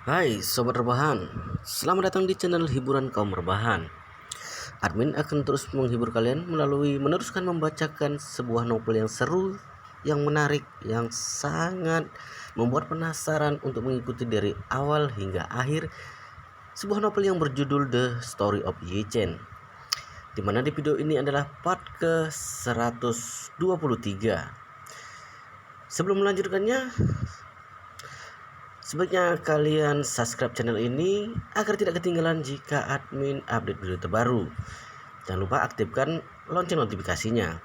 Hai Sobat Rebahan, selamat datang di channel hiburan kaum rebahan. Admin akan terus menghibur kalian melalui meneruskan membacakan sebuah novel yang seru, yang menarik, yang sangat membuat penasaran untuk mengikuti dari awal hingga akhir. Sebuah novel yang berjudul The Story of Yi Chen, dimana di video ini adalah part ke 123. Sebelum melanjutkannya, sebaiknya kalian subscribe channel ini agar tidak ketinggalan jika admin update video terbaru. Jangan lupa aktifkan lonceng notifikasinya.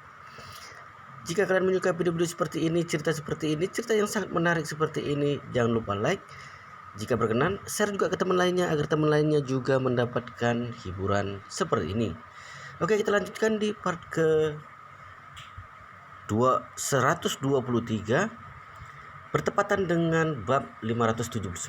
Jika kalian menyukai video-video seperti ini, cerita seperti ini, cerita yang sangat menarik seperti ini, jangan lupa like. Jika berkenan, share juga ke teman lainnya agar teman lainnya juga mendapatkan hiburan seperti ini. Oke, kita lanjutkan di part ke 123 bertepatan dengan bab 579.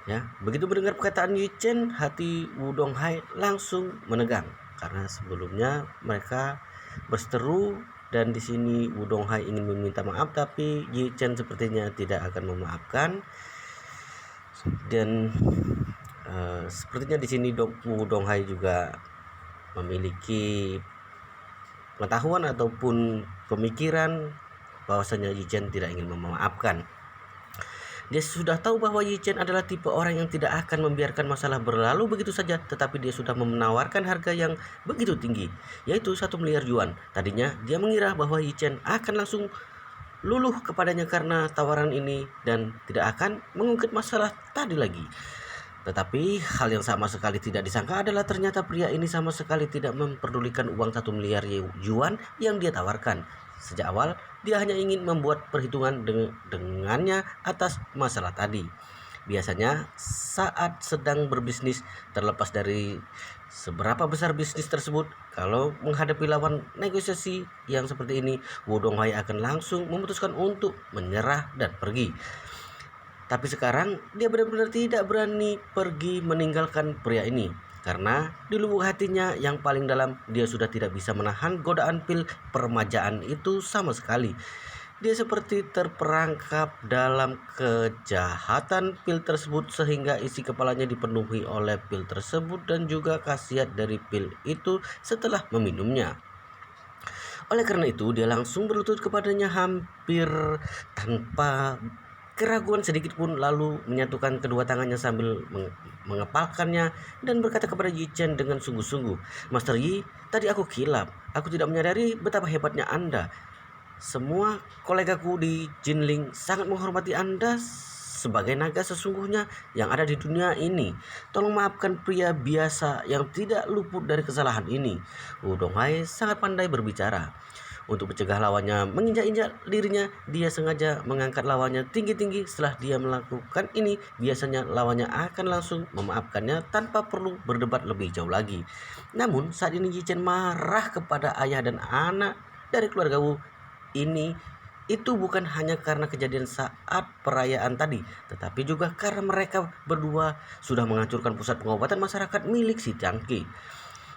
Ya, begitu mendengar perkataan Yi Chen, hati Wu Donghai langsung menegang karena sebelumnya mereka berseteru dan di sini Wu Donghai ingin meminta maaf tapi Yi Chen sepertinya tidak akan memaafkan dan sepertinya di sini Wu Donghai juga memiliki pengetahuan ataupun pemikiran bahwasanya Yi Chen tidak ingin memaafkan. Dia sudah tahu bahwa Yi Chen adalah tipe orang yang tidak akan membiarkan masalah berlalu begitu saja, tetapi dia sudah menawarkan harga yang begitu tinggi, yaitu 1 miliar yuan. Tadinya dia mengira bahwa Yi Chen akan langsung luluh kepadanya karena tawaran ini dan tidak akan mengungkit masalah tadi lagi. Tetapi hal yang sama sekali tidak disangka adalah ternyata pria ini sama sekali tidak memperdulikan uang 1 miliar yuan yang dia tawarkan. Sejak awal dia hanya ingin membuat perhitungan dengannya atas masalah tadi. Biasanya saat sedang berbisnis, terlepas dari seberapa besar bisnis tersebut, kalau menghadapi lawan negosiasi yang seperti ini, Wu Donghai akan langsung memutuskan untuk menyerah dan pergi. Tapi sekarang dia benar-benar tidak berani pergi meninggalkan pria ini, karena di lubuk hatinya yang paling dalam dia sudah tidak bisa menahan godaan pil permajaan itu sama sekali. Dia seperti terperangkap dalam kejahatan pil tersebut sehingga isi kepalanya dipenuhi oleh pil tersebut dan juga khasiat dari pil itu setelah meminumnya. Oleh karena itu dia langsung berlutut kepadanya hampir tanpa keraguan sedikit pun, lalu menyatukan kedua tangannya sambil mengepalkannya dan berkata kepada Yi Chen dengan sungguh-sungguh, "Master Yi, tadi aku kilap. Aku tidak menyadari betapa hebatnya Anda. Semua kolegaku di Jinling sangat menghormati Anda sebagai naga sesungguhnya yang ada di dunia ini. Tolong maafkan pria biasa yang tidak luput dari kesalahan ini." Wu Donghai sangat pandai berbicara. Untuk mencegah lawannya menginjak-injak dirinya, dia sengaja mengangkat lawannya tinggi-tinggi. Setelah dia melakukan ini, biasanya lawannya akan langsung memaafkannya tanpa perlu berdebat lebih jauh lagi. Namun saat ini Yi Chen marah kepada ayah dan anak dari keluarga Wu ini. Itu bukan hanya karena kejadian saat perayaan tadi, tetapi juga karena mereka berdua sudah menghancurkan pusat pengobatan masyarakat milik si Changqi.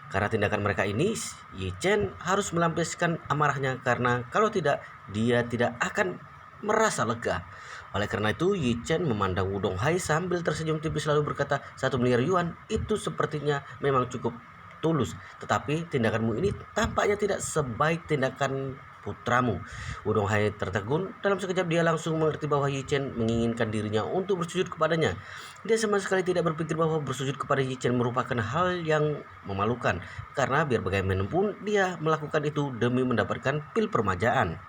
Karena tindakan mereka ini, Yi Chen harus melampiaskan amarahnya karena kalau tidak, dia tidak akan merasa lega. Oleh karena itu, Yi Chen memandang Wu Donghai sambil tersenyum tipis lalu berkata, 1 miliar yuan itu sepertinya memang cukup tulus, tetapi tindakanmu ini tampaknya tidak sebaik tindakan putramu. Wu Donghai tertegun. Dalam sekejap dia langsung mengerti bahwa Yi Chen menginginkan dirinya untuk bersujud kepadanya. Dia sama sekali tidak berpikir bahwa bersujud kepada Yi Chen merupakan hal yang memalukan, karena biar bagaimanapun dia melakukan itu demi mendapatkan pil permajaan.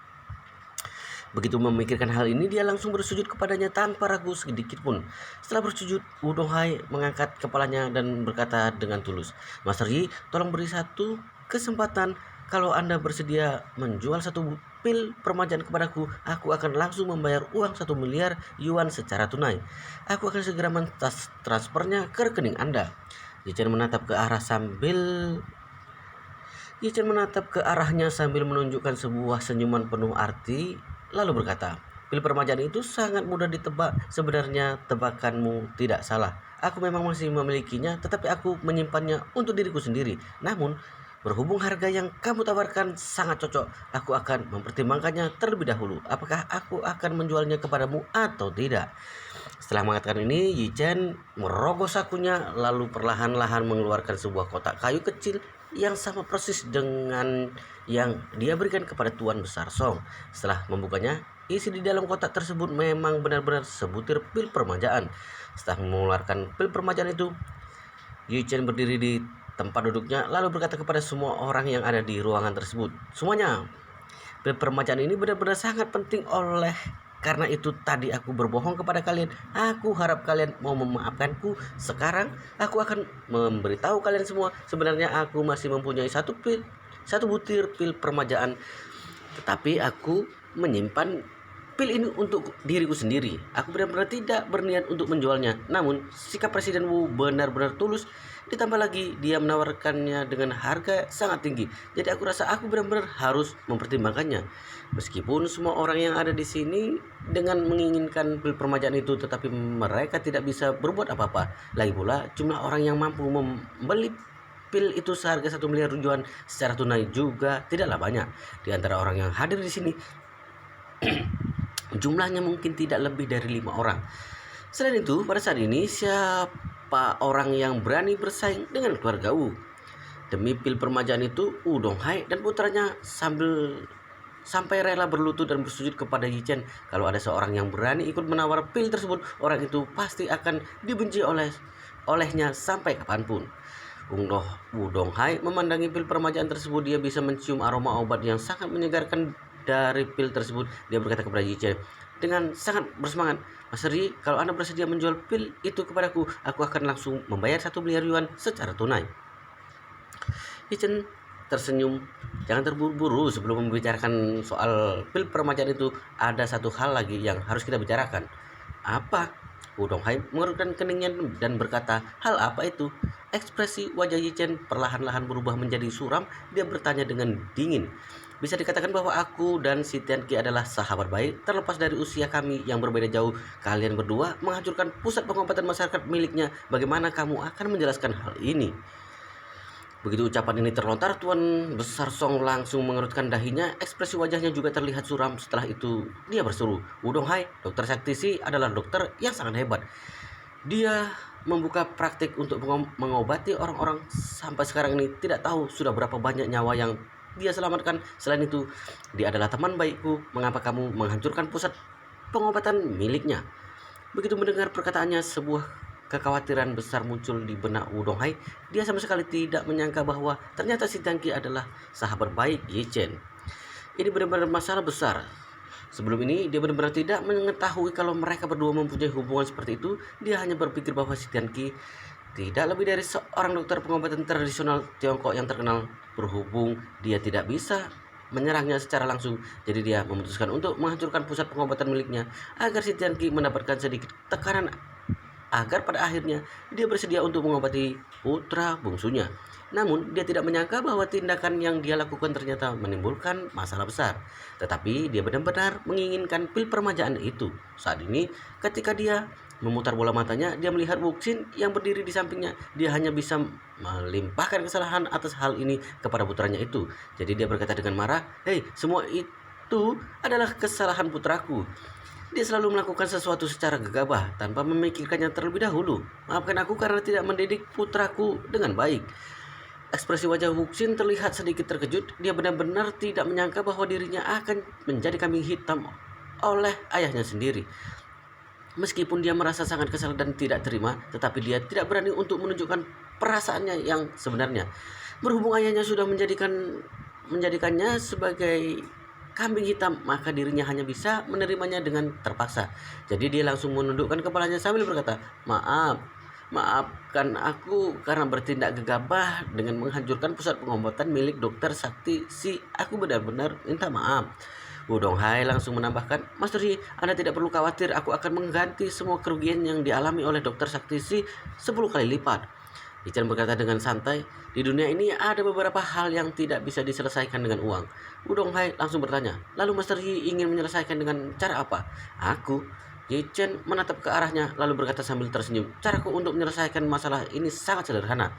Begitu memikirkan hal ini, dia langsung bersujud kepadanya tanpa ragu sedikit pun. Setelah bersujud, Wu Donghai mengangkat kepalanya dan berkata dengan tulus, "Master Yi, tolong beri satu kesempatan. Kalau Anda bersedia menjual 1 pil permajaan kepadaku, aku akan langsung membayar uang 1 miliar yuan secara tunai. Aku akan segera transfernya ke rekening Anda." Yi Chen menatap ke arahnya sambil menunjukkan sebuah senyuman penuh arti, lalu berkata, "Pil permajaan itu sangat mudah ditebak. Sebenarnya tebakanmu tidak salah. Aku memang masih memilikinya, tetapi aku menyimpannya untuk diriku sendiri. Namun, berhubung harga yang kamu tawarkan sangat cocok, aku akan mempertimbangkannya terlebih dahulu. Apakah aku akan menjualnya kepadamu atau tidak?" Setelah mengatakan ini, Yi Chen merogoh sakunya lalu perlahan-lahan mengeluarkan sebuah kotak kayu kecil yang sama persis dengan yang dia berikan kepada Tuan Besar Song. Setelah membukanya, isi di dalam kotak tersebut memang benar-benar sebutir pil permajaan. Setelah mengeluarkan pil permajaan itu, Yi Chen berdiri di tempat duduknya lalu berkata kepada semua orang yang ada di ruangan tersebut, "Semuanya, pil permajaan ini benar-benar sangat penting, oleh karena itu tadi aku berbohong kepada kalian. Aku harap kalian mau memaafkanku. Sekarang aku akan memberitahu kalian semua. Sebenarnya aku masih mempunyai satu butir pil permajaan. Tetapi aku menyimpan pil ini untuk diriku sendiri. Aku benar-benar tidak berniat untuk menjualnya. Namun sikap Presiden Wu benar-benar tulus. Ditambah lagi dia menawarkannya dengan harga sangat tinggi. Jadi aku rasa aku benar-benar harus mempertimbangkannya. Meskipun semua orang yang ada di sini dengan menginginkan pil permajaan itu, tetapi mereka tidak bisa berbuat apa-apa. Lagi pula jumlah orang yang mampu membeli pil itu seharga 1 miliar yuan secara tunai juga tidaklah banyak. Di antara orang yang hadir di sini jumlahnya mungkin tidak lebih dari 5 orang. Selain itu, pada saat ini siapa orang yang berani bersaing dengan keluarga Wu? Demi pil permajaan itu, Wu Donghai dan putranya sampai rela berlutut dan bersujud kepada Yi Chen. Kalau ada seorang yang berani ikut menawar pil tersebut, orang itu pasti akan dibenci olehnya sampai kapanpun. Wu Donghai memandangi pil permajaan tersebut. Dia bisa mencium aroma obat yang sangat menyegarkan dari pil tersebut. Dia berkata kepada Yi Chen dengan sangat bersemangat, "Mas Ri, kalau Anda bersedia menjual pil itu kepadaku, aku akan langsung membayar 1 miliar yuan secara tunai." Yi Chen tersenyum. "Jangan terburu-buru, sebelum membicarakan soal pil permajaan itu, ada satu hal lagi yang harus kita bicarakan." "Apa?" Wu Donghai mengerutkan keningnya dan berkata, "Hal apa itu?" Ekspresi wajah Yi Chen perlahan-lahan berubah menjadi suram. Dia bertanya dengan dingin, "Bisa dikatakan bahwa aku dan si Tianqi adalah sahabat baik, terlepas dari usia kami yang berbeda jauh. Kalian berdua menghancurkan pusat pengobatan masyarakat miliknya. Bagaimana kamu akan menjelaskan hal ini?" Begitu ucapan ini terlontar, Tuan Besar Song langsung mengerutkan dahinya. Ekspresi wajahnya juga terlihat suram. Setelah itu dia berseru, "Wu Donghai, Dokter Saktisi adalah dokter yang sangat hebat. Dia membuka praktik untuk mengobati orang-orang. Sampai sekarang ini tidak tahu sudah berapa banyak nyawa yang dia selamatkan. Selain itu, dia adalah teman baikku. Mengapa kamu menghancurkan pusat pengobatan miliknya?" Begitu mendengar perkataannya, sebuah kekhawatiran besar muncul di benak Wu Donghai. Dia sama sekali tidak menyangka bahwa ternyata si Tianqi adalah sahabat baik Yi Chen. Ini benar-benar masalah besar. Sebelum ini dia benar-benar tidak mengetahui kalau mereka berdua mempunyai hubungan seperti itu. Dia hanya berpikir bahwa si Tianqi tidak lebih dari seorang dokter pengobatan tradisional Tiongkok yang terkenal. Berhubung dia tidak bisa menyerangnya secara langsung, jadi dia memutuskan untuk menghancurkan pusat pengobatan miliknya agar si Tianqi mendapatkan sedikit tekanan, agar pada akhirnya dia bersedia untuk mengobati putra bungsunya. Namun dia tidak menyangka bahwa tindakan yang dia lakukan ternyata menimbulkan masalah besar. Tetapi dia benar-benar menginginkan pil permajaan itu. Saat ini ketika dia memutar bola matanya, dia melihat Wuxin yang berdiri di sampingnya. Dia hanya bisa melimpahkan kesalahan atas hal ini kepada putranya itu. Jadi dia berkata dengan marah, "Hei, semua itu adalah kesalahan putraku. Dia selalu melakukan sesuatu secara gegabah tanpa memikirkannya terlebih dahulu. Maafkan aku karena tidak mendidik putraku dengan baik." Ekspresi wajah Wuxin terlihat sedikit terkejut. Dia benar-benar tidak menyangka bahwa dirinya akan menjadi kambing hitam oleh ayahnya sendiri. Meskipun dia merasa sangat kesal dan tidak terima, tetapi dia tidak berani untuk menunjukkan perasaannya yang sebenarnya. Berhubung ayahnya sudah menjadikannya sebagai kambing hitam, maka dirinya hanya bisa menerimanya dengan terpaksa. Jadi dia langsung menundukkan kepalanya sambil berkata, Maafkan aku karena bertindak gegabah dengan menghancurkan pusat pengobatan milik Dokter Sakti. Aku benar-benar minta maaf." Wu Donghai langsung menambahkan, "Master Yi, Anda tidak perlu khawatir. Aku akan mengganti semua kerugian yang dialami oleh Dokter Sakti 10 kali lipat." Yi Chen berkata dengan santai, "Di dunia ini ada beberapa hal yang tidak bisa diselesaikan dengan uang." Wu Donghai langsung bertanya, "Lalu Master Yi ingin menyelesaikan dengan cara apa?" Yi Chen menatap ke arahnya lalu berkata sambil tersenyum, "Caraku untuk menyelesaikan masalah ini sangat sederhana."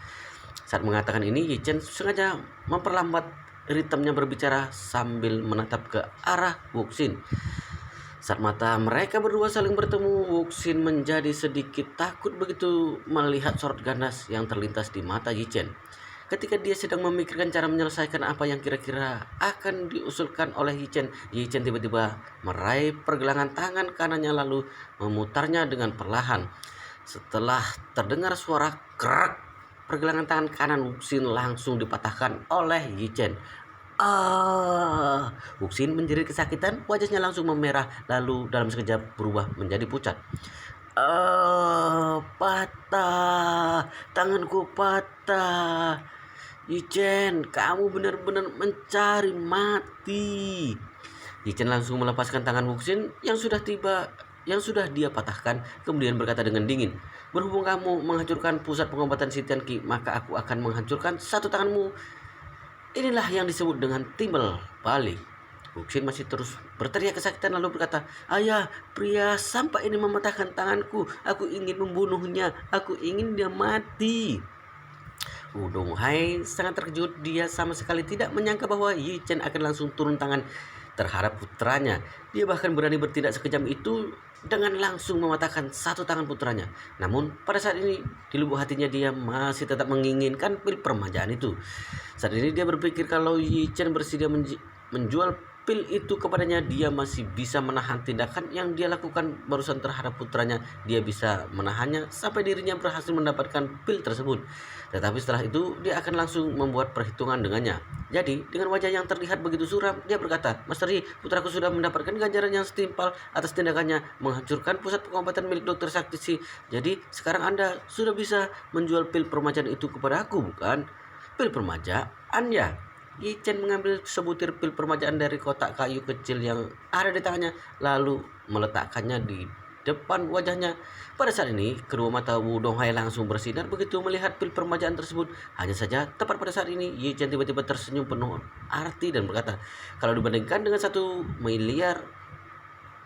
Saat mengatakan ini, Yi Chen sengaja memperlambat ritmenya berbicara sambil menatap ke arah Wuxin. Saat mata mereka berdua saling bertemu, Wuxin menjadi sedikit takut begitu melihat sorot ganas yang terlintas di mata Yichen. Ketika dia sedang memikirkan cara menyelesaikan apa yang kira-kira akan diusulkan oleh Yichen, Yichen tiba-tiba meraih pergelangan tangan kanannya lalu memutarnya dengan perlahan. Setelah terdengar suara kerak, pergelangan tangan kanan Wuxin langsung dipatahkan oleh Yichen. Wuxin menjerit kesakitan, wajahnya langsung memerah, lalu dalam sekejap berubah menjadi pucat. Patah, tanganku patah. Yichen, kamu benar-benar mencari mati. Yichen langsung melepaskan tangan Wuxin yang sudah dia patahkan, kemudian berkata dengan dingin, berhubung kamu menghancurkan pusat pengobatan Sitian Qi, maka aku akan menghancurkan satu tanganmu. Inilah yang disebut dengan timbal balik. Wuxin masih terus berteriak kesakitan lalu berkata, ayah, pria sampah ini mematahkan tanganku. Aku ingin membunuhnya. Aku ingin dia mati. Wudong Hai sangat terkejut. Dia sama sekali tidak menyangka bahwa Yichen akan langsung turun tangan terhadap putranya. Dia bahkan berani bertindak sekejam itu dengan langsung mematahkan satu tangan putranya. Namun pada saat ini di lubuk hatinya dia masih tetap menginginkan pil permajaan itu. Saat ini dia berpikir kalau Yichen bersedia menjual pil itu kepadanya, dia masih bisa menahan tindakan yang dia lakukan barusan terhadap putranya. Dia bisa menahannya sampai dirinya berhasil mendapatkan pil tersebut. Tetapi setelah itu dia akan langsung membuat perhitungan dengannya. Jadi dengan wajah yang terlihat begitu suram, dia berkata, Master Yi, putraku sudah mendapatkan ganjaran yang setimpal atas tindakannya menghancurkan pusat pengobatan milik Dr. Sakti. Jadi sekarang Anda sudah bisa menjual pil permajaan itu kepada aku, bukan? Pil permajaan ya? Yichen mengambil sebutir pil permajaan dari kotak kayu kecil yang ada di tangannya, lalu meletakkannya di depan wajahnya. Pada saat ini, kedua mata Wudong Hai langsung bersinar begitu melihat pil permajaan tersebut. Hanya saja, tepat pada saat ini, Yichen tiba-tiba tersenyum penuh arti dan berkata, kalau dibandingkan dengan 1 miliar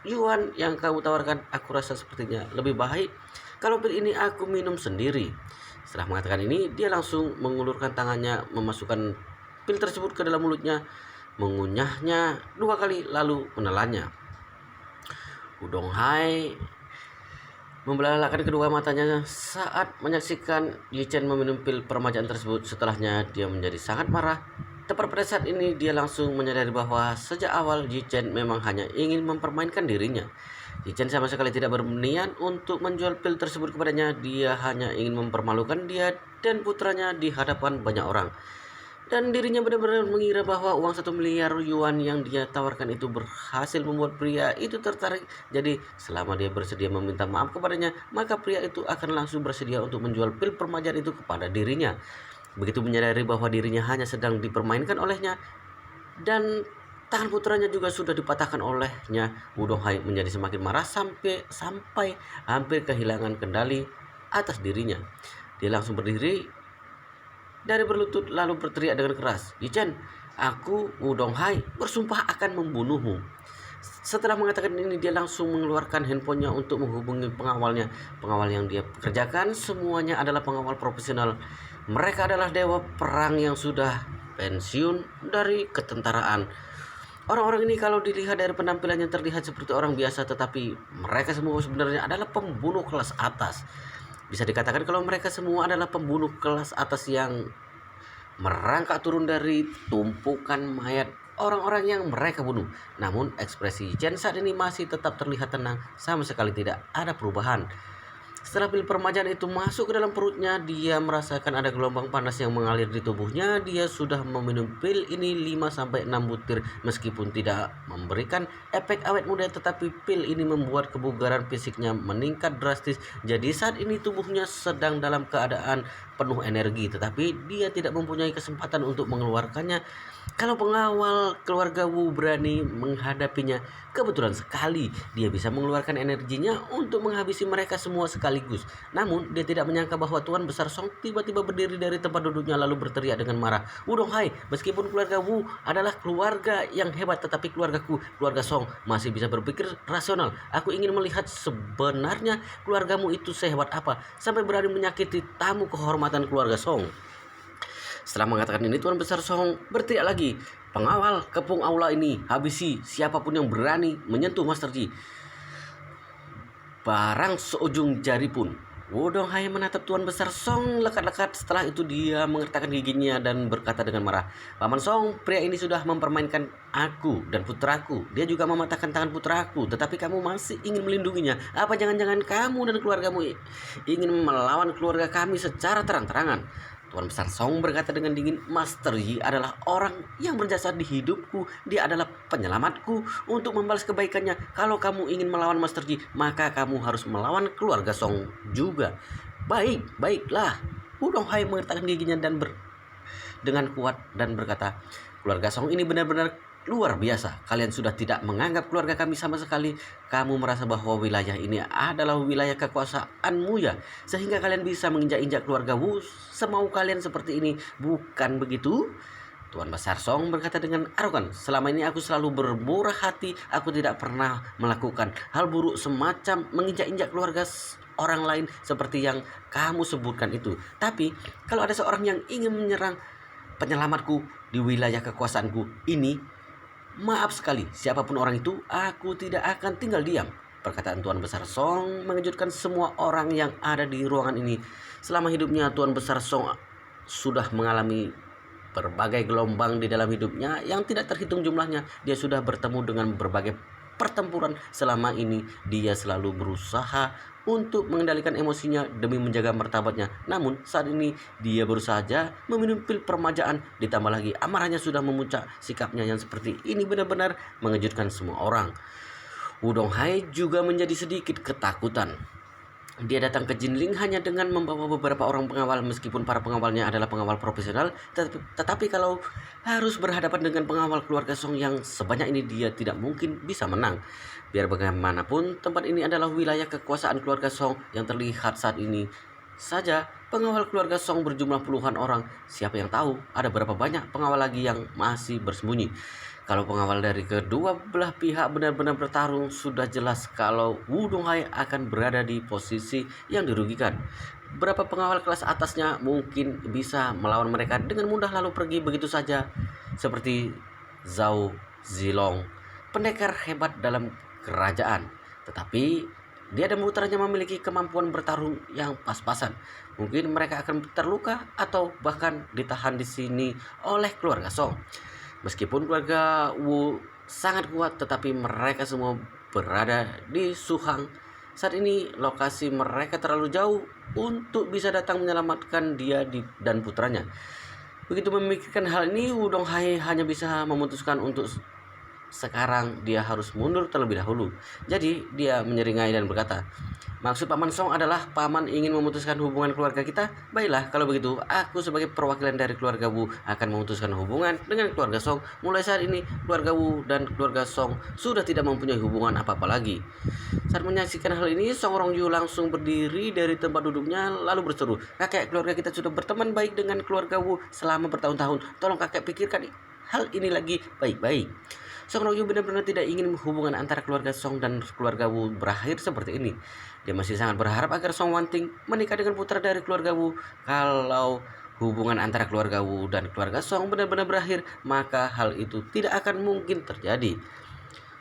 yuan yang kamu tawarkan, aku rasa sepertinya lebih baik kalau pil ini aku minum sendiri. Setelah mengatakan ini, dia langsung mengulurkan tangannya, memasukkan pil tersebut ke dalam mulutnya, mengunyahnya 2 kali lalu menelannya. Wudong Hai membelalakan kedua matanya saat menyaksikan Yichen meminum pil permajaan tersebut. Setelahnya dia menjadi sangat marah. Tepat pada saat ini dia langsung menyadari bahwa sejak awal Yichen memang hanya ingin mempermainkan dirinya. Yichen sama sekali tidak berniat untuk menjual pil tersebut kepadanya. Dia hanya ingin mempermalukan dia dan putranya di hadapan banyak orang. Dan dirinya benar-benar mengira bahwa uang 1 miliar yuan yang dia tawarkan itu berhasil membuat pria itu tertarik. Jadi selama dia bersedia meminta maaf kepadanya, maka pria itu akan langsung bersedia untuk menjual pil permajaan itu kepada dirinya. Begitu menyadari bahwa dirinya hanya sedang dipermainkan olehnya dan tangan putranya juga sudah dipatahkan olehnya, Wudong Hai menjadi semakin marah sampai hampir kehilangan kendali atas dirinya. Dia langsung berdiri dari berlutut lalu berteriak dengan keras, Yichen, aku Wudong Hai bersumpah akan membunuhmu. Setelah mengatakan ini, dia langsung mengeluarkan handphonenya untuk menghubungi pengawalnya. Pengawal yang dia pekerjakan semuanya adalah pengawal profesional. Mereka adalah dewa perang yang sudah pensiun dari ketentaraan. Orang-orang ini kalau dilihat dari penampilannya terlihat seperti orang biasa, tetapi mereka semua sebenarnya adalah pembunuh kelas atas. Bisa dikatakan kalau mereka semua adalah pembunuh kelas atas yang merangkak turun dari tumpukan mayat orang-orang yang mereka bunuh. Namun ekspresi Chen saat ini masih tetap terlihat tenang, sama sekali tidak ada perubahan. Setelah pil permajaan itu masuk ke dalam perutnya, dia merasakan ada gelombang panas yang mengalir di tubuhnya. Dia sudah meminum pil ini 5-6 butir meskipun tidak memberikan efek awet muda, tetapi pil ini membuat kebugaran fisiknya meningkat drastis. Jadi saat ini tubuhnya sedang dalam keadaan penuh energi, tetapi dia tidak mempunyai kesempatan untuk mengeluarkannya. Kalau pengawal keluarga Wu berani menghadapinya, kebetulan sekali dia bisa mengeluarkan energinya untuk menghabisi mereka semua sekaligus. Namun dia tidak menyangka bahwa Tuan Besar Song tiba-tiba berdiri dari tempat duduknya lalu berteriak dengan marah, Wudong Hai, meskipun keluarga Wu adalah keluarga yang hebat, tetapi keluargaku, keluarga Song, masih bisa berpikir rasional. Aku ingin melihat sebenarnya keluargamu itu sehebat apa sampai berani menyakiti tamu kehormatan keluarga Song. Setelah mengatakan ini, Tuan Besar Song berteriak lagi, Pengawal, kepung aula ini, habisi siapapun yang berani menyentuh Master Yi. Barang seujung jari pun. Wudong Hai menatap Tuan Besar Song lekat-lekat. Setelah itu dia mengertakkan giginya dan berkata dengan marah, "Paman Song, pria ini sudah mempermainkan aku dan putraku. Dia juga mematahkan tangan putraku, tetapi kamu masih ingin melindunginya. Apa jangan-jangan kamu dan keluargamu ingin melawan keluarga kami secara terang-terangan?" Tuan Besar Song berkata dengan dingin, "Master Yi adalah orang yang berjasa di hidupku. Dia adalah penyelamatku untuk membalas kebaikannya. Kalau kamu ingin melawan Master Yi, maka kamu harus melawan keluarga Song juga." Baiklah." Wudong Hai mengertakkan giginya dengan kuat dan berkata, "Keluarga Song ini benar-benar luar biasa. Kalian sudah tidak menganggap keluarga kami sama sekali. Kamu merasa bahwa wilayah ini adalah wilayah kekuasaanmu ya, sehingga kalian bisa menginjak-injak keluarga Wu semau kalian seperti ini. Bukan begitu?" Tuan Besar Song berkata dengan arogan, "Selama ini aku selalu bermurah hati. Aku tidak pernah melakukan hal buruk semacam menginjak-injak keluarga orang lain seperti yang kamu sebutkan itu. Tapi kalau ada seorang yang ingin menyerang penyelamatku di wilayah kekuasaanku ini, maaf sekali, siapapun orang itu, aku tidak akan tinggal diam." Perkataan Tuan Besar Song mengejutkan semua orang yang ada di ruangan ini. Selama hidupnya, Tuan Besar Song sudah mengalami berbagai gelombang di dalam hidupnya yang tidak terhitung jumlahnya. Dia sudah bertemu dengan berbagai pertempuran. Selama ini dia selalu berusaha untuk mengendalikan emosinya demi menjaga martabatnya. Namun saat ini dia baru saja meminum pil permajaan, ditambah lagi amarahnya sudah memuncak. Sikapnya yang seperti ini benar-benar mengejutkan semua orang. Wudong Hai juga menjadi sedikit ketakutan. Dia datang ke Jinling hanya dengan membawa beberapa orang pengawal. Meskipun para pengawalnya adalah pengawal profesional, tetapi kalau harus berhadapan dengan pengawal keluarga Song yang sebanyak ini, dia tidak mungkin bisa menang. Biar bagaimanapun, tempat ini adalah wilayah kekuasaan keluarga Song yang terlihat saat ini saja. Pengawal keluarga Song berjumlah puluhan orang. Siapa yang tahu ada berapa banyak pengawal lagi yang masih bersembunyi. Kalau pengawal dari kedua belah pihak benar-benar bertarung, sudah jelas kalau Wudong Hai akan berada di posisi yang dirugikan. Berapa pengawal kelas atasnya mungkin bisa melawan mereka dengan mudah lalu pergi begitu saja, seperti Zhao Zilong, pendekar hebat dalam kerajaan. Tetapi dia dan putranya memiliki kemampuan bertarung yang pas-pasan. Mungkin mereka akan terluka atau bahkan ditahan di sini oleh keluarga Song. Meskipun keluarga Wu sangat kuat, tetapi mereka semua berada di Suhang. Saat ini lokasi mereka terlalu jauh untuk bisa datang menyelamatkan dia dan putranya. Begitu memikirkan hal ini, Wudong Hai hanya bisa memutuskan untuk sekarang dia harus mundur terlebih dahulu. Jadi dia menyeringai dan berkata, "Maksud Paman Song adalah Paman ingin memutuskan hubungan keluarga kita? Baiklah, kalau begitu aku sebagai perwakilan dari keluarga Wu akan memutuskan hubungan dengan keluarga Song. Mulai saat ini keluarga Wu dan keluarga Song sudah tidak mempunyai hubungan apa-apa lagi." Saat menyaksikan hal ini, Song Rongyu langsung berdiri dari tempat duduknya lalu berseru, "Kakek, keluarga kita sudah berteman baik dengan keluarga Wu selama bertahun-tahun. Tolong kakek pikirkan hal ini lagi baik-baik." Song Rongyu benar-benar tidak ingin hubungan antara keluarga Song dan keluarga Wu berakhir seperti ini. Dia masih sangat berharap agar Song Wanting menikah dengan putra dari keluarga Wu. Kalau hubungan antara keluarga Wu dan keluarga Song benar-benar berakhir, maka hal itu tidak akan mungkin terjadi.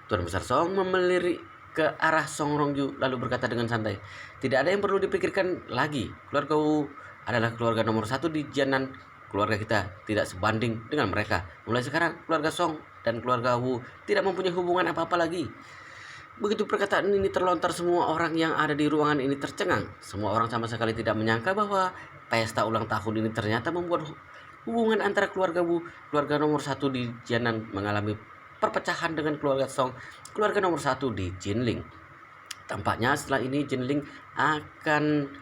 Tuan Besar Song melirik ke arah Song Rongyu lalu berkata dengan santai, "Tidak ada yang perlu dipikirkan lagi. Keluarga Wu adalah keluarga nomor 1 di Jianan. Keluarga kita tidak sebanding dengan mereka. Mulai sekarang keluarga Song dan keluarga Wu tidak mempunyai hubungan apa-apa lagi." Begitu perkataan ini terlontar, semua orang yang ada di ruangan ini tercengang. Semua orang sama sekali tidak menyangka bahwa pesta ulang tahun ini ternyata membuat hubungan antara keluarga Wu, keluarga nomor 1 di Jianan, mengalami perpecahan dengan keluarga Song, keluarga nomor 1 di Jinling. Tampaknya setelah ini Jinling akan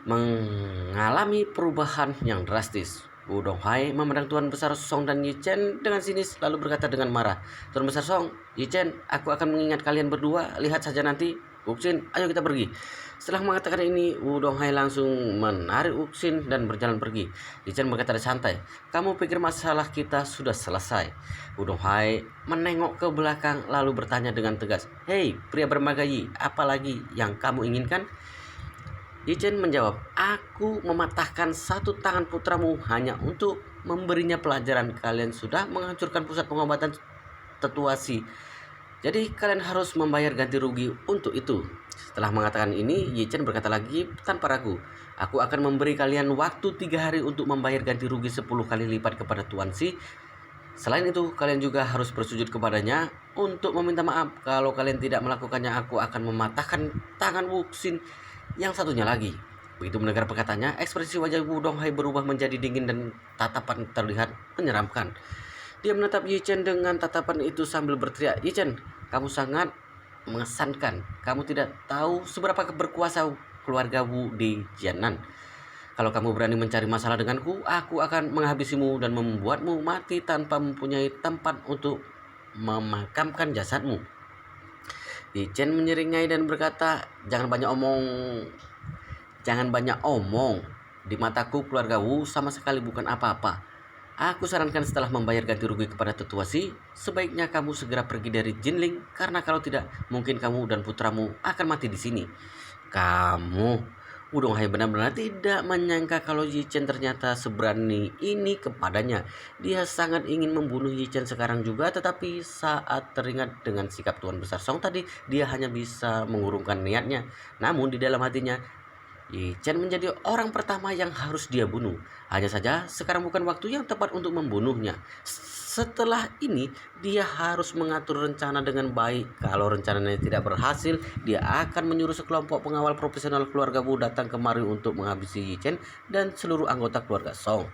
mengalami perubahan yang drastis. Wudong Hai memandang Tuan Besar Song dan Yi Chen dengan sinis lalu berkata dengan marah, "Tuan Besar Song, Yi Chen, aku akan mengingat kalian berdua. Lihat saja nanti. Uxin, ayo kita pergi." Setelah mengatakan ini, Wudong Hai langsung menarik Uxin dan berjalan pergi. Yi Chen berkata santai, "Kamu pikir masalah kita sudah selesai?" Wudong Hai menengok ke belakang lalu bertanya dengan tegas, "Hei, pria bermaga Yi, apa lagi yang kamu inginkan?" Yi Chen menjawab, "Aku mematahkan satu tangan putramu hanya untuk memberinya pelajaran. Kalian sudah menghancurkan pusat pengobatan tetua Si. Jadi kalian harus membayar ganti rugi untuk itu. Setelah mengatakan ini, Yi Chen berkata lagi tanpa ragu, aku akan memberi kalian waktu 3 hari untuk membayar ganti rugi 10 kali lipat kepada Tuan Si. Selain itu, kalian juga harus bersujud kepadanya untuk meminta maaf. Kalau kalian tidak melakukannya, aku akan mematahkan tangan Wuxin yang satunya lagi. Begitu mendengar perkataannya, ekspresi wajah Wudong Hai berubah menjadi dingin dan tatapan terlihat menyeramkan. Dia menatap Yi Chen dengan tatapan itu sambil berteriak, Yi Chen, kamu sangat mengesankan. Kamu tidak tahu seberapa berkuasa keluarga Wu di Jianan. Kalau kamu berani mencari masalah denganku, aku akan menghabisimu dan membuatmu mati tanpa mempunyai tempat untuk memakamkan jasadmu. Yi Chen menyeringai dan berkata, jangan banyak omong. Di mataku keluarga Wu sama sekali bukan apa-apa. Aku sarankan setelah membayar ganti rugi kepada tetua Si, sebaiknya kamu segera pergi dari Jinling, karena kalau tidak, mungkin kamu dan putramu akan mati di sini. Kamu... Wudong Hai benar-benar tidak menyangka kalau Yi Chen ternyata seberani ini kepadanya. Dia sangat ingin membunuh Yi Chen sekarang juga, tetapi saat teringat dengan sikap Tuan Besar Song tadi, dia hanya bisa mengurungkan niatnya. Namun di dalam hatinya, Yi Chen menjadi orang pertama yang harus dia bunuh. Hanya saja sekarang bukan waktu yang tepat untuk membunuhnya. Setelah ini dia harus mengatur rencana dengan baik. Kalau rencananya tidak berhasil, dia akan menyuruh sekelompok pengawal profesional keluarga Wu datang kemari untuk menghabisi Yi Chen dan seluruh anggota keluarga Song.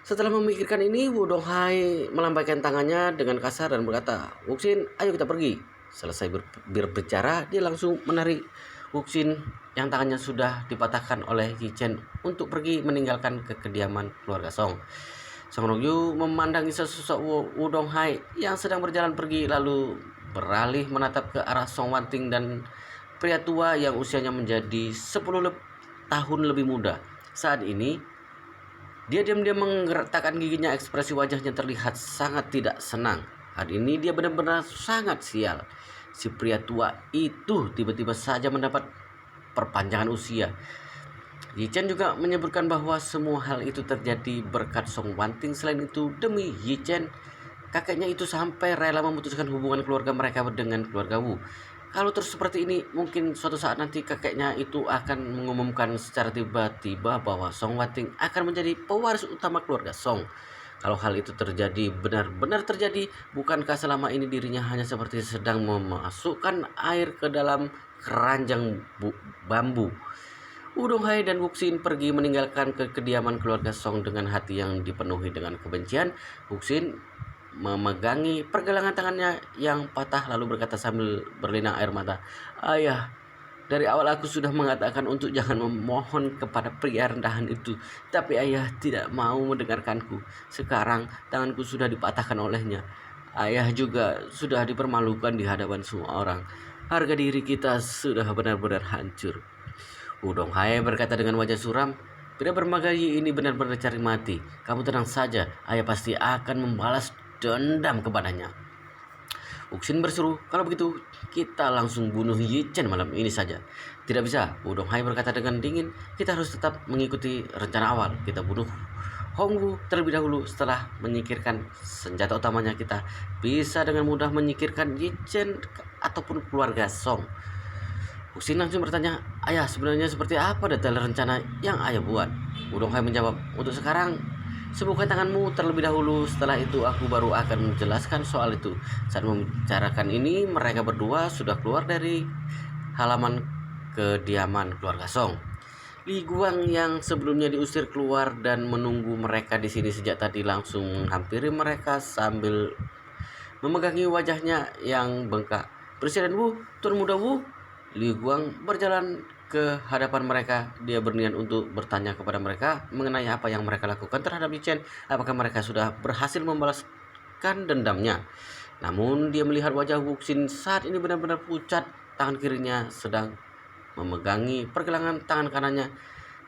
Setelah memikirkan ini, Wudong Hai melambaikan tangannya dengan kasar dan berkata, Wuxin, ayo kita pergi. Selesai berbicara, dia langsung menarik Wuxin yang tangannya sudah dipatahkan oleh Yi Chen untuk pergi meninggalkan kediaman keluarga Song. Song Rongyu memandangi sesosok Wudong Hai yang sedang berjalan pergi, lalu beralih menatap ke arah Song Wanting dan pria tua yang usianya menjadi 10 tahun lebih muda. Saat ini dia diam-diam menggerakkan giginya, ekspresi wajahnya terlihat sangat tidak senang. Hari ini dia benar-benar sangat sial. Si pria tua itu tiba-tiba saja mendapat perpanjangan usia. Yi Chen juga menyebutkan bahwa semua hal itu terjadi berkat Song Wanting. Selain itu, demi Yi Chen, kakeknya itu sampai rela memutuskan hubungan keluarga mereka dengan keluarga Wu. Kalau terus seperti ini, mungkin suatu saat nanti kakeknya itu akan mengumumkan secara tiba-tiba bahwa Song Wanting akan menjadi pewaris utama keluarga Song. Kalau hal itu terjadi, benar-benar terjadi, bukankah selama ini dirinya hanya seperti sedang memasukkan air ke dalam keranjang bambu? Wudong Hai dan Wuxin pergi meninggalkan kediaman keluarga Song dengan hati yang dipenuhi dengan kebencian. Wuxin memegangi pergelangan tangannya yang patah lalu berkata sambil berlinang air mata, Ayah, dari awal aku sudah mengatakan untuk jangan memohon kepada pria rendahan itu, tapi ayah tidak mau mendengarkanku. Sekarang tanganku sudah dipatahkan olehnya. Ayah juga sudah dipermalukan di hadapan semua orang. Harga diri kita sudah benar-benar hancur. Wudong Hai berkata dengan wajah suram, pria bermagayi ini benar-benar cari mati. Kamu tenang saja, ayah pasti akan membalas dendam kepadanya. Wuxin berseru, kalau begitu kita langsung bunuh Yi Chen malam ini saja. Tidak bisa, Wudong Hai berkata dengan dingin, kita harus tetap mengikuti rencana awal. Kita bunuh Hong Wu terlebih dahulu. Setelah menyingkirkan senjata utamanya, kita bisa dengan mudah menyingkirkan Yi Chen ataupun keluarga Song. Wuxin langsung bertanya, ayah sebenarnya seperti apa detail rencana yang ayah buat? Wudong Hai menjawab, untuk sekarang sembuhkan tanganmu terlebih dahulu, setelah itu aku baru akan menjelaskan soal itu. Saat membicarakan ini, mereka berdua sudah keluar dari halaman kediaman keluarga Song. Li Guang yang sebelumnya diusir keluar dan menunggu mereka di sini sejak tadi langsung menghampiri mereka sambil memegangi wajahnya yang bengkak. Presiden Wu, Tuan Muda Wu. Li Guang berjalan ke hadapan mereka. Dia berniat untuk bertanya kepada mereka mengenai apa yang mereka lakukan terhadap Yi Chen. Apakah mereka sudah berhasil membalaskan dendamnya? Namun dia melihat wajah Wuxin saat ini benar-benar pucat. Tangan kirinya sedang memegangi pergelangan tangan kanannya.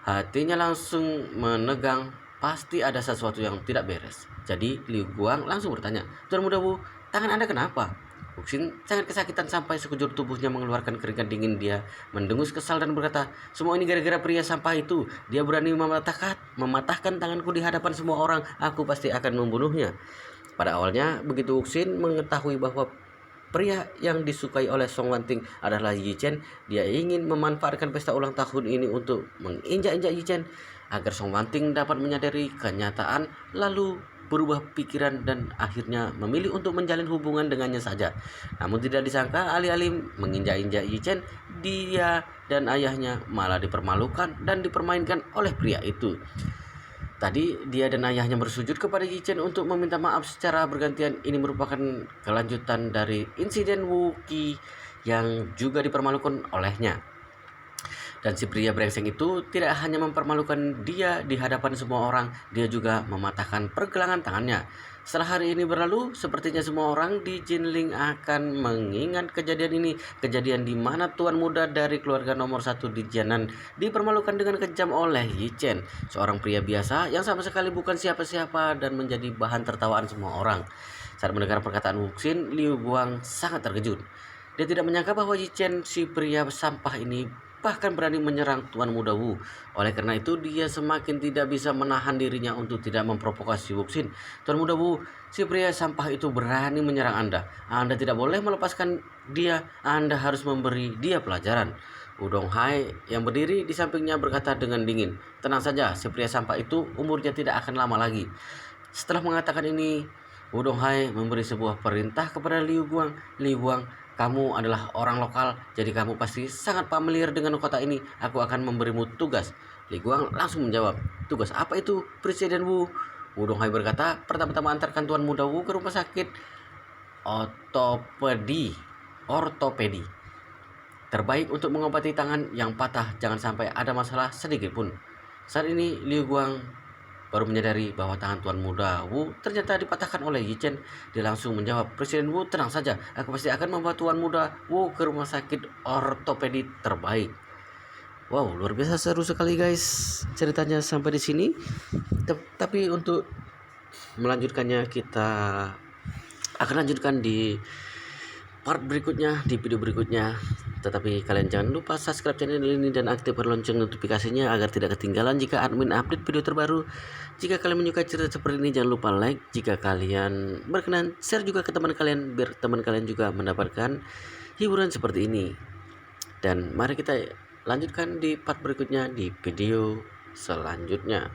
Hatinya langsung menegang. Pasti ada sesuatu yang tidak beres. Jadi Li Guang langsung bertanya, Tuan Muda Wu, tangan Anda kenapa? Wuxin sangat kesakitan sampai sekujur tubuhnya mengeluarkan keringat dingin. Dia mendengus kesal dan berkata, semua ini gara-gara pria sampah itu. Dia berani mematahkan tanganku di hadapan semua orang. Aku pasti akan membunuhnya. Pada awalnya, begitu Wuxin mengetahui bahwa pria yang disukai oleh Song Wanting adalah Yi Chen, dia ingin memanfaatkan pesta ulang tahun ini untuk menginjak-injak Yi Chen agar Song Wanting dapat menyadari kenyataan lalu berubah pikiran dan akhirnya memilih untuk menjalin hubungan dengannya saja. Namun tidak disangka alih-alih menginjak-injak Yi Chen, dia dan ayahnya malah dipermalukan dan dipermainkan oleh pria itu. Tadi dia dan ayahnya bersujud kepada Yi Chen untuk meminta maaf secara bergantian. Ini merupakan kelanjutan dari insiden Wu Qi yang juga dipermalukan olehnya. Dan si pria brengsek itu tidak hanya mempermalukan dia di hadapan semua orang, dia juga mematahkan pergelangan tangannya. Setelah hari ini berlalu, sepertinya semua orang di Jinling akan mengingat kejadian ini. Kejadian di mana tuan muda dari keluarga nomor 1 di Jianan dipermalukan dengan kejam oleh Yi Chen, seorang pria biasa yang sama sekali bukan siapa-siapa dan menjadi bahan tertawaan semua orang. Saat mendengar perkataan Wuxin, Liu Guang sangat terkejut. Dia tidak menyangka bahwa Yi Chen, si pria sampah ini, bahkan berani menyerang Tuan Muda Wu. Oleh karena itu, dia semakin tidak bisa menahan dirinya untuk tidak memprovokasi Wuxin. Tuan Muda Wu, si pria sampah itu berani menyerang Anda. Anda tidak boleh melepaskan dia. Anda harus memberi dia pelajaran. Wudong Hai yang berdiri di sampingnya berkata dengan dingin, tenang saja, si pria sampah itu umurnya tidak akan lama lagi. Setelah mengatakan ini, Wudong Hai memberi sebuah perintah kepada Liu Guang. Liu Guang, kamu adalah orang lokal, jadi kamu pasti sangat familiar dengan kota ini. Aku akan memberimu tugas. Li Guang langsung menjawab, tugas apa itu, Presiden Wu? Wudong Hai berkata, pertama-tama antarkan Tuan Muda Wu ke rumah sakit ortopedi terbaik untuk mengobati tangan yang patah. Jangan sampai ada masalah sedikit pun. Saat ini Liu Guang baru menyadari bahwa tangan Tuan Muda Wu ternyata dipatahkan oleh Yi Chen. Dia langsung menjawab, Presiden Wu, tenang saja, aku pasti akan membawa Tuan Muda Wu ke rumah sakit ortopedi terbaik. Wow, luar biasa seru sekali guys ceritanya sampai di sini. Tapi untuk melanjutkannya kita akan lanjutkan di part berikutnya, di video berikutnya. Tetapi kalian jangan lupa subscribe channel ini dan aktifkan lonceng notifikasinya agar tidak ketinggalan jika admin update video terbaru. Jika kalian menyukai cerita seperti ini, jangan lupa like. Jika kalian berkenan, share juga ke teman kalian biar teman kalian juga mendapatkan hiburan seperti ini. Dan mari kita lanjutkan di part berikutnya di video selanjutnya.